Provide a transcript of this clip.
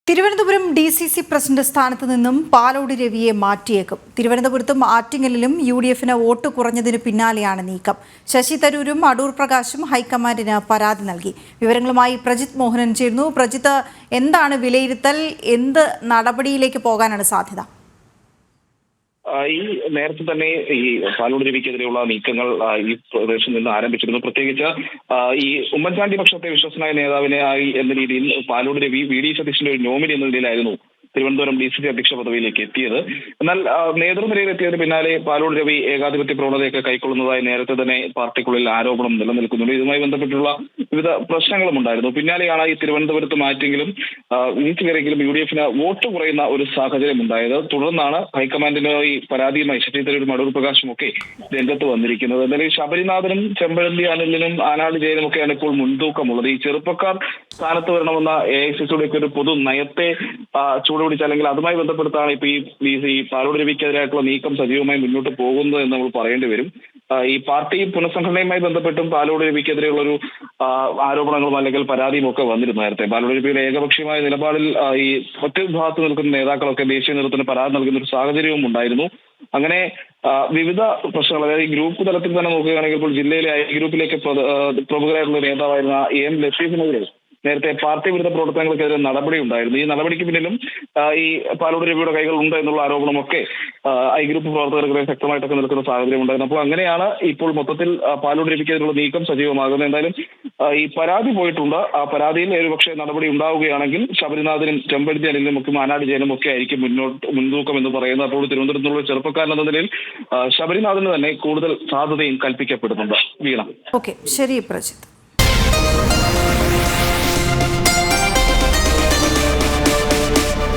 Thiruvananthapuram DCC president സ്ഥാനത്ത് നിന്നും പാലോട് രവിയെ മാറ്റിയേക്കും. തിരുവനന്തപുരത്തും ആറ്റിങ്ങലിലും UDFന് വോട്ട് കുറഞ്ഞതിനു പിന്നാലെയാണ് നീക്കം. ശശി തരൂരും അടൂർ പ്രകാശും ഹൈക്കമാൻഡിന് പരാതി നൽകി. വിവരങ്ങളുമായി പ്രജിത് മോഹനൻ ചേരുന്നു. പ്രജിത്ത്, എന്താണ് വിലയിരുത്തൽ? എന്ത് നടപടിയിലേക്ക് പോകാനാണ് സാധ്യത? ഈ നേരത്തെ തന്നെ ഈ പാലോട് രവിക്കെതിരെയുള്ള നീക്കങ്ങൾ ഈ പ്രദേശത്ത് നിന്ന് ആരംഭിച്ചിരുന്നു. പ്രത്യേകിച്ച് ഈ ഉമ്മൻചാണ്ടി പക്ഷത്തെ വിശ്വസനായ നേതാവിനായി എന്ന രീതിയിൽ പാലോട് രവി VD സതീശന്റെ ഒരു നോമിനി എന്ന നിലയിലായിരുന്നു തിരുവനന്തപുരം DCC അധ്യക്ഷ പദവിയിലേക്ക് എത്തിയത്. എന്നാൽ നേതൃനിരയിൽ എത്തിയതിന് പിന്നാലെ പാലോട് രവി ഏകാധിപത്യ പ്രവണതയൊക്കെ കൈക്കൊള്ളുന്നതായി നേരത്തെ തന്നെ പാർട്ടിക്കുള്ളിൽ ആരോപണം നിലനിൽക്കുന്നുണ്ട്. ഇതുമായി ബന്ധപ്പെട്ടുള്ള വിവിധ പ്രശ്നങ്ങളും ഉണ്ടായിരുന്നു. പിന്നാലെയാണ് ഈ തിരുവനന്തപുരത്ത് മാറ്റിയെങ്കിലും വീട്ടിലെങ്കിലും UDFന് വോട്ട് കുറയുന്ന ഒരു സാഹചര്യം ഉണ്ടായത്. തുടർന്നാണ് ഹൈക്കമാൻഡിന് ഈ പരാതിയുമായി ശശി തരൂരും അടൂർ പ്രകാശും ഒക്കെ രംഗത്ത് വന്നിരിക്കുന്നത്. എന്നാലും ശബരിനാഥനും ചെമ്പഴന്തി അനിലിനും ആനാട് ജയനും ഒക്കെയാണ് ഇപ്പോൾ മുൻതൂക്കമുള്ളത്. ഈ ചെറുപ്പക്കാർ സ്ഥാനത്ത് വരണമെന്ന AICCയുടെ ഒരു പൊതു നയത്തെ ചൂടുപിടിച്ച് അല്ലെങ്കിൽ അതുമായി ബന്ധപ്പെടുത്താണ് ഇപ്പൊ ഈ പാലോട് രവിക്കെതിരായിട്ടുള്ള നീക്കം സജീവമായി മുന്നോട്ട് പോകുന്നത് എന്ന് നമ്മൾ പറയേണ്ടി വരും. ഈ പാർട്ടി പുനഃസംഘടനയുമായി ബന്ധപ്പെട്ടും പാലോട് രവിക്കെതിരെയുള്ള ഒരു ആരോപണങ്ങളും അല്ലെങ്കിൽ പരാതിയും ഒക്കെ വന്നിരുന്നു നേരത്തെ. പാലോട് രവിയുടെ ഏകപക്ഷീയമായ നിലപാടിൽ ഈ ഒറ്റ വിഭാഗത്ത് നിൽക്കുന്ന നേതാക്കളൊക്കെ ദേശീയ നേതൃത്വത്തിന് പരാതി നൽകുന്ന ഒരു സാഹചര്യവും ഉണ്ടായിരുന്നു. അങ്ങനെ വിവിധ പ്രശ്നങ്ങൾ, അതായത് ഈ ഗ്രൂപ്പ് തലത്തിൽ തന്നെ നോക്കുകയാണെങ്കിൽ ഇപ്പോൾ ജില്ലയിലെ ഗ്രൂപ്പിലേക്ക് പ്രമുഖരായിട്ടുള്ള നേതാവായിരുന്ന AM ലത്തീഫിനെതിരെ നേരത്തെ പാർട്ടി വിരുദ്ധ പ്രവർത്തനങ്ങൾക്കെതിരെ നടപടി ഉണ്ടായിരുന്നു. ഈ നടപടിക്ക് പിന്നിലും ഈ പാലോട് രവിയുടെ കൈകൾ ഉണ്ട് എന്നുള്ള ആരോപണമൊക്കെ ഗ്രൂപ്പ് പ്രവർത്തകർക്കെതിരെ ശക്തമായിട്ടൊക്കെ നിൽക്കുന്ന സാഹചര്യം ഉണ്ടായിരുന്നു. അപ്പോൾ അങ്ങനെയാണ് ഇപ്പോൾ മൊത്തത്തിൽ പാലോട് രവിക്കെതിരെയുള്ള നീക്കം സജീവമാകുന്നത്. എന്തായാലും ഈ പരാതി പോയിട്ടുണ്ട്. ആ പരാതിയിൽ ഒരുപക്ഷെ നടപടി ഉണ്ടാവുകയാണെങ്കിൽ ശബരിനാഥനും ചെമ്പഴന്തി അനിലിനും ഒക്കെ ആനാട് ജയനും ഒക്കെ ആയിരിക്കും മുൻതൂക്കം എന്ന് പറയുന്നത്. അപ്പോൾ തിരുവനന്തപുരത്തുള്ള ചെറുപ്പക്കാരൻ എന്ന നിലയിൽ ശബരിനാഥന് തന്നെ കൂടുതൽ സാധ്യതയും കൽപ്പിക്കപ്പെടുന്നുണ്ട്. വീണ. ശരി പ്രജിത്ത്.